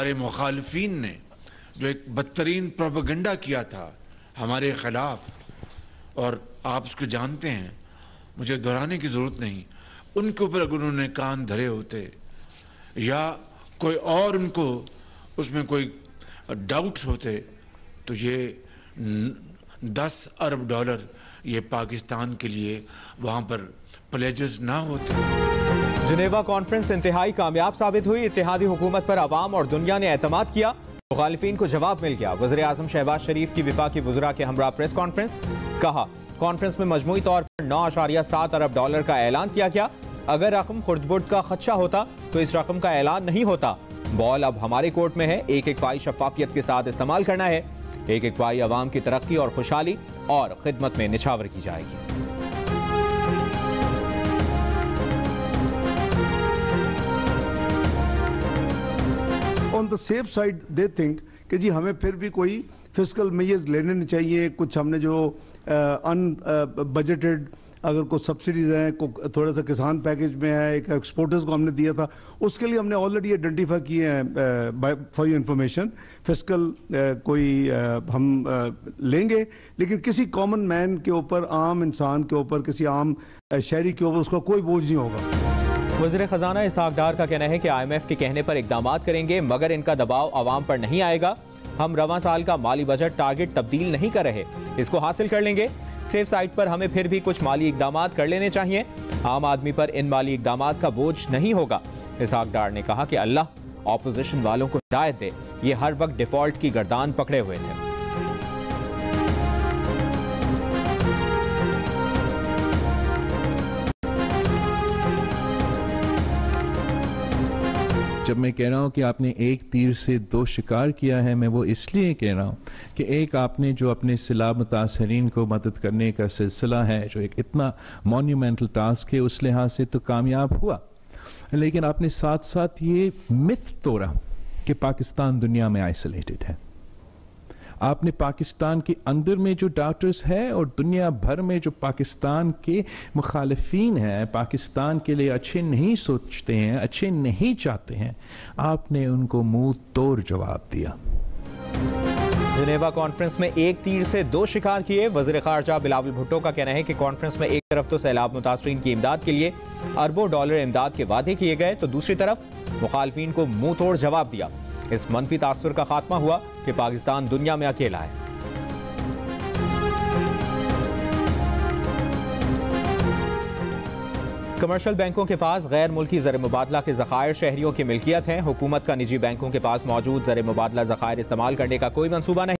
हमारे मुखालफीन ने जो एक बदतरीन प्रोपेगेंडा किया था हमारे ख़िलाफ़, और आप उसको जानते हैं, मुझे दोहराने की ज़रूरत नहीं, उनके ऊपर अगर उन्होंने कान धरे होते या कोई और उनको उसमें कोई डाउट्स होते तो ये 10 अरब डॉलर ये पाकिस्तान के लिए वहाँ पर प्लेजेस ना होते। जिनेवा कॉन्फ्रेंस इंतहाई कामयाब साबित हुई। इत्तेहादी हुकूमत पर अवाम और दुनिया ने एतमाद किया, मुखालिफिन को जवाब मिल गया। वज़ीर आज़म शहबाज शरीफ की वफाकी वज़रा के हमरा प्रेस कॉन्फ्रेंस, कहा कॉन्फ्रेंस में मजमूई तौर पर 9.7 अरब डॉलर का ऐलान किया गया। अगर रकम खुर्द-बुर्द का खदशा होता तो इस रकम का ऐलान नहीं होता। बॉल अब हमारे कोर्ट में है। एक एक पाई शफाफियत के साथ इस्तेमाल करना है। एक एक पाई अवाम की तरक्की और खुशहाली और खिदमत में निछावर की जाएगी। On the safe side they think कि जी हमें फिर भी कोई फिस्कल मेजर्स लेने नहीं चाहिए। कुछ हमने जो बजटेड अगर कोई सब्सिडीज हैं, थोड़ा सा किसान पैकेज में है, एक एक्सपोर्टर्स को हमने दिया था, उसके लिए हमने ऑलरेडी आइडेंटिफाई किए हैं फॉर योर इंफॉर्मेशन। फिस्कल कोई हम लेंगे, लेकिन किसी कॉमन मैन के ऊपर, आम इंसान के ऊपर, किसी आम शहरी के ऊपर उसका कोई बोझ नहीं होगा। वज़ीर ख़जाना इसहाक डार का कहना है कि IMF के कहने पर इक़दाम करेंगे, मगर इनका दबाव आवाम पर नहीं आएगा। हम रवां साल का माली बजट टारगेट तब्दील नहीं कर रहे, इसको हासिल कर लेंगे। सेफ साइड पर हमें फिर भी कुछ माली इक़दाम कर लेने चाहिए। आम आदमी पर इन माली इक़दाम का बोझ नहीं होगा। इसहाक डार ने कहा कि अल्लाह ऑपोजिशन वालों को हिदायत दे, ये हर वक्त डिफॉल्ट की गर्दान पकड़े हुए थे। जब मैं कह रहा हूँ कि आपने एक तीर से दो शिकार किया है, मैं वो इसलिए कह रहा हूँ कि एक आपने जो अपने सिला मुतासरीन को मदद करने का सिलसिला है, जो एक इतना मॉन्यूमेंटल टास्क है, उस लिहाज से तो कामयाब हुआ, लेकिन आपने साथ साथ ये मिथ तोड़ा कि पाकिस्तान दुनिया में आइसोलेटेड है। आपने पाकिस्तान के अंदर में जो डॉक्टर्स हैं और दुनिया भर में जो पाकिस्तान के मुखालिफिन हैं, पाकिस्तान के लिए अच्छे नहीं सोचते हैं, अच्छे नहीं चाहते हैं, आपने उनको मुंह तोड़ जवाब दिया। जिनेवा कॉन्फ्रेंस में एक तीर से दो शिकार किए। वज़ीर ख़ारजा बिलावल भुट्टो का कहना है कि कॉन्फ्रेंस में एक तरफ तो सैलाब मुतासरीन की इमदाद के लिए अरबों डॉलर इमदाद के वादे किए गए, तो दूसरी तरफ मुखालिफिन को मुंह तोड़ जवाब दिया। इस मनफी तासुर का खात्मा हुआ कि पाकिस्तान दुनिया में अकेला है। कमर्शियल बैंकों के पास गैर मुल्की ज़र मुबादला के ज़खायर शहरियों की मिल्कियत हैं। हुकूमत का निजी बैंकों के पास मौजूद ज़र मुबादला ज़खायर इस्तेमाल करने का कोई मंसूबा नहीं।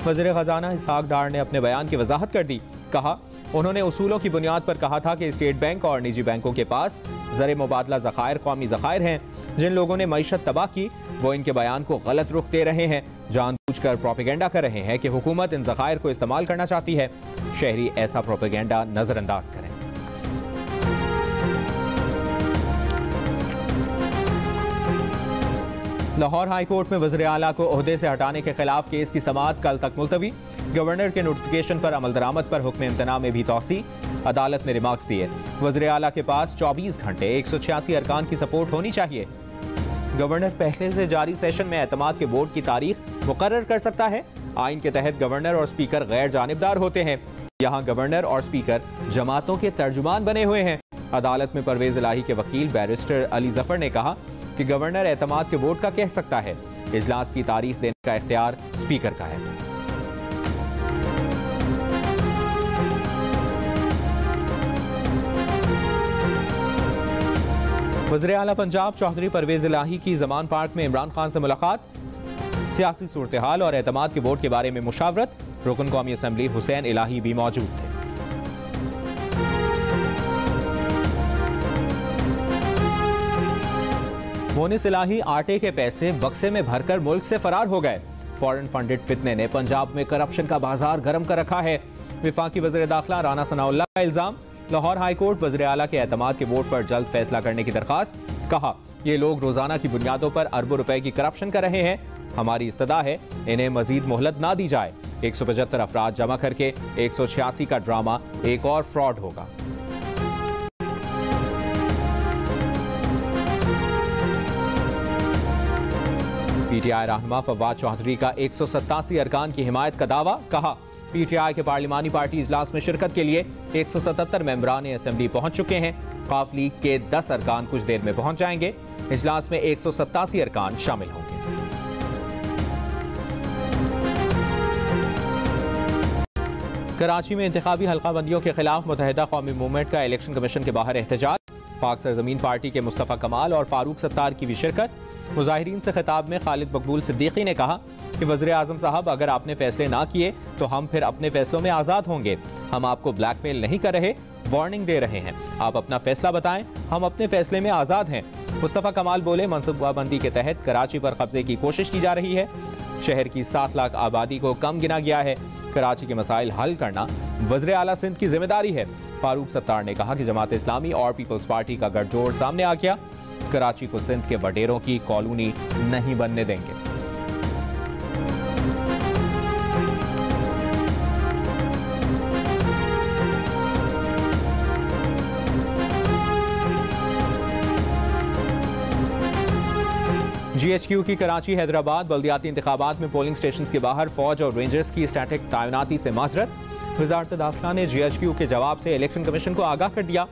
वज़ीर ख़जाना इसहाक डार ने अपने बयान की वजाहत कर दी। कहा उन्होंने उसूलों की बुनियाद पर कहा था कि स्टेट बैंक और निजी बैंकों के पास ज़र मुबादला ज़खायर कौमी ज़खायर हैं। जिन लोगों ने मईशत तबाह की वो इनके बयान को गलत रुख दे रहे हैं, जानबूझकर प्रोपेगेंडा कर रहे हैं कि हुकूमत इन ज़खायर को इस्तेमाल करना चाहती है। शहरी ऐसा प्रोपेगेंडा नजरअंदाज करें। लाहौर हाई कोर्ट में वज़ीर आला को ओहदे से हटाने के खिलाफ केस की समाअत कल तक मुलतवी। गवर्नर के नोटिफिकेशन पर अमल दरामद पर हुक्म इम्तना में भी तौसी। अदालत ने रिमार्क्स दिए। वज़ीर आला के पास 24 घंटे 186 अरकान की सपोर्ट होनी चाहिए। गवर्नर पहले से जारी सेशन में एतमाद के वोट की तारीख मुकर्रर कर सकता है। आइन के तहत गवर्नर और स्पीकर गैर जानिबदार होते हैं। यहाँ गवर्नर और स्पीकर जमातों के तर्जुमान बने हुए हैं। अदालत में परवेज इलाही के वकील बैरिस्टर अली जफर ने कहा कि गवर्नर एतमाद के वोट का कह सकता है, इजलास की तारीख देने का इख्तियार स्पीकर का है। वज़ीर आला पंजाब चौधरी परवेज इलाही की जमान पार्क में इमरान खान से मुलाकात। सियासी सूरत हाल और एतमाद के वोट के बारे में मुशावरत। रुकन कौमी असम्बली हुसैन इलाही भी मौजूद थे। मोनिस इलाही आटे के पैसे बक्से में भरकर मुल्क से फरार हो गए। फॉरेन फंडेड फितने ने पंजाब में करप्शन का बाजार गर्म कर रखा है। विफाकी वज़ीर दाखिला राना सनाउल्लाह का इल्जाम। लाहौर हाई कोर्ट वज़ीर आला के एतमाद के वोट पर जल्द फैसला करने की दरखास्त। कहा ये लोग रोजाना की बुनियादों पर अरबों रुपए की करप्शन कर रहे हैं। हमारी इस्तदा है इन्हें मजीद मोहलत ना दी जाए। 175 अफराद जमा करके 186 का ड्रामा एक और फ्रॉड होगा। PTI रहनुमा फवाद चौधरी का 187 अरकान की हिमायत का दावा। कहा, PTI के पार्लिमानी पार्टी इजलास में शिरकत के लिए 177 मेंबरान असेंबली पहुंच चुके हैं। काफ लीग के 10 अरकान कुछ देर में पहुंच जाएंगे। इजलास में 187 अरकान शामिल होंगे। कराची में इंतखाबी हल्काबंदियों के खिलाफ मुत्तहिदा कौमी मूवमेंट का इलेक्शन कमीशन के बाहर एहतजाज। पाक सरजमीन पार्टी के मुस्तफ़ा कमाल और फारूक सत्तार की भी शिरकत। मुजाहिरीन से खिताब में खालिद मकबूल सिद्दीकी ने कहा कि वज़ीर आज़म साहब, अगर आपने फैसले ना किए तो हम फिर अपने फैसलों में आज़ाद होंगे। हम आपको ब्लैकमेल नहीं कर रहे, वार्निंग दे रहे हैं। आप अपना फैसला बताएं, हम अपने फैसले में आज़ाद हैं। मुस्तफ़ा कमाल बोले, मनसूबाबंदी के तहत कराची पर कब्जे की कोशिश की जा रही है। शहर की 7 लाख आबादी को कम गिना गया है। कराची के मसाइल हल करना वज़ीर आला सिंध की जिम्मेदारी है। फारूक सत्तार ने कहा कि जमात इस्लामी और पीपल्स पार्टी का गठजोड़ सामने आ गया। कराची को सिंध के वडेरों की कॉलोनी नहीं बनने देंगे। GHQ की कराची हैदराबाद बल्दियाती इंतखाबात में पोलिंग स्टेशन के बाहर फौज और रेंजर्स की स्टैटिक तैनाती से माजरत। वजारत दाखिला ने GHQ के जवाब से इलेक्शन कमीशन को आगाह कर दिया।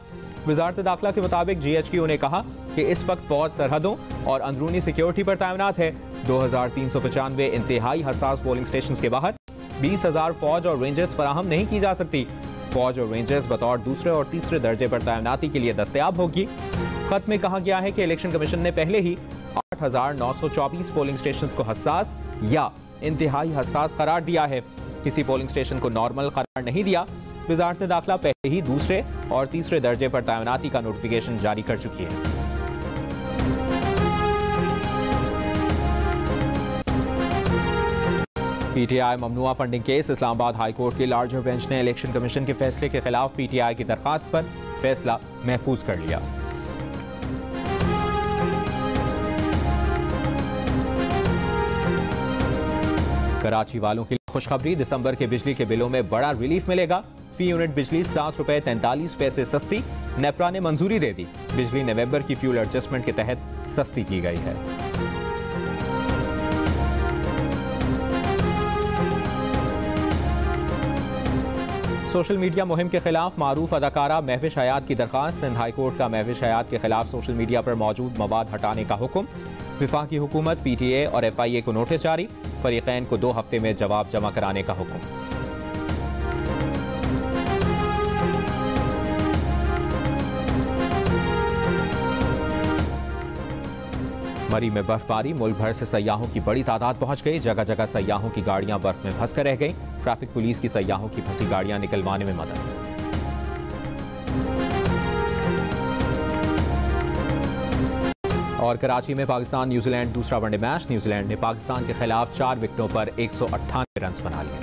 वजारत दाखिला के मुताबिक GHQ ने कहा कि इस वक्त फौज सरहदों और अंदरूनी सिक्योरिटी पर तैनात है। 2395 इंतहाई हसास पोलिंग स्टेशन के बाहर 20,000 फौज और रेंजर्स फराहम नहीं की जा सकती। फौज और रेंजर्स बतौर दूसरे और तीसरे दर्जे पर तैनाती के लिए दस्तयाब होगी। खत में कहा गया है कि इलेक्शन कमीशन ने पहले ही 8,924 पोलिंग स्टेशन को हसास या इंतहाई हसास करार दिया है। किसी पोलिंग स्टेशन को नॉर्मल करार नहीं दिया। वजारत दाखिला पहले ही दूसरे और तीसरे दर्जे पर तैनाती का नोटिफिकेशन जारी कर चुकी है। PTI ममनुआ funding case. Islamabad high court की लार्जर बेंच ने इलेक्शन कमीशन के फैसले के खिलाफ PTI की दरखास्त पर फैसला महफूज कर लिया। कराची वालों के लिए खुशखबरी, दिसंबर के बिजली के बिलों में बड़ा रिलीफ मिलेगा। फी यूनिट बिजली 7 रुपए 43 पैसे सस्ती। नेपरा ने मंजूरी दे दी। बिजली नवंबर की फ्यूल एडजस्टमेंट के तहत सस्ती की गई है। सोशल मीडिया मुहिम के खिलाफ मारूफ अदाकारा महविश हयात की दरखास्त। सिंध हाई कोर्ट का महविश हयात के खिलाफ सोशल मीडिया पर मौजूद मवाद हटाने का हुक्म। विफाकी हुकूमत PTA और FIA को नोटिस जारी। फरीकैन को 2 हफ्ते में जवाब जमा कराने का हुक्म। मरी में बर्फबारी, मुल्क भर से सयाहों की बड़ी तादाद पहुंच गई। जगह जगह सयाहों की गाड़ियां बर्फ में फंस कर रह गई। ट्रैफिक पुलिस की सयाहों की फंसी गाड़ियां निकलवाने में मदद। और कराची में पाकिस्तान न्यूजीलैंड दूसरा वनडे मैच। न्यूजीलैंड ने पाकिस्तान के खिलाफ 4 विकेटों पर 198 रन बना लिए।